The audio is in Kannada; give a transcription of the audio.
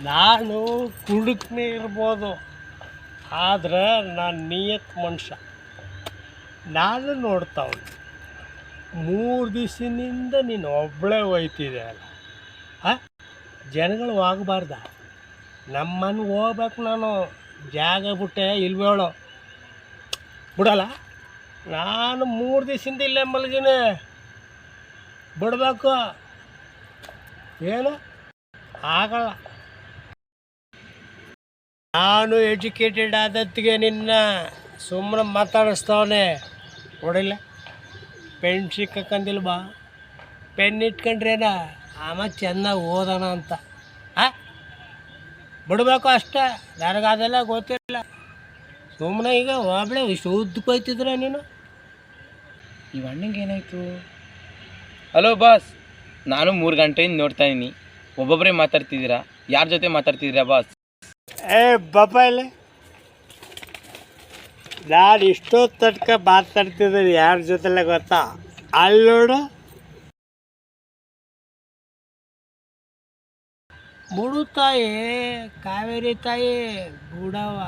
ನಾನು ಕುಡುಕ್ನೇ ಇರ್ಬೋದು, ಆದ್ರೆ ನಾನು ನಿಯತ್ ಮನುಷ್ಯ. ನಾನು ನೋಡ್ತಾವನು 3 ದಿವಸದಿಂದ ನೀನು ಒಬ್ಬಳೇ ಹೋಯ್ತಿದೆ ಅಲ್ಲ. ಜನಗಳು ಹೋಗಬಾರ್ದ? ನಮ್ಮನ್ಗೆ ಹೋಗ್ಬೇಕು. ನಾನು ಜಾಗ ಬಿಟ್ಟೆ ಇಲ್ವೇಳೋ ಬಿಡಲ್ಲ. ನಾನು 3 ದಿವಸದಿಂದ ಇಲ್ಲೇ ಮಲಗಿನಿ, ಬಿಡಬೇಕು. ಏನು ಆಗಲ್ಲ. ನಾನು ಎಜುಕೇಟೆಡ್ ಆದತ್ತಿಗೆ ನಿನ್ನ ಸುಮ್ಮನೆ ಮಾತಾಡಿಸ್ತವನೆ. ನೋಡಿಲ್ಲ, ಪೆನ್ ಸಿಕ್ಕಂದಿಲ್ಲ ಬಾ, ಪೆನ್ ಇಟ್ಕೊಂಡ್ರೇನ ಆಮೇಲೆ ಚೆನ್ನಾಗಿ ಓದೋಣ ಅಂತ. ಬಿಡಬೇಕು ಅಷ್ಟೇ. ನನಗದೆಲ್ಲ ಗೊತ್ತಿಲ್ಲ. ಸುಮ್ಮನೆ ಈಗ ಒಬ್ಬಳೆ ಇಷ್ಟು ಉದ್ದಕ್ಕೋಯ್ತಿದ್ರೆ ನೀನು. ಈ ಅಣ್ಣಂಗೆ ಏನಾಯಿತು? ಹಲೋ ಬಾಸ್, ನಾನು 3 ಗಂಟೆಯಿಂದ ನೋಡ್ತಾ ಇದ್ದೀನಿ, ಒಬ್ಬೊಬ್ಬರೇ ಮಾತಾಡ್ತಿದ್ದೀರಾ. ಯಾರ ಜೊತೆ ಮಾತಾಡ್ತಿದ್ದೀರಾ ಬಾಸ್? ಬಾಪ ಇಲ್ಲ, ನಾನು ಇಷ್ಟೊತ್ತು ತಡ್ಕ ಮಾತಾಡ್ತಿದ್ದೀನಿ ಯಾರ ಜೊತೆಲ್ಲ ಗೊತ್ತಾ? ಅಲ್ಲಿ ನೋಡು, ಮುಡು ತಾಯಿ, ಕಾವೇರಿ ತಾಯಿ, ಬುಡವ.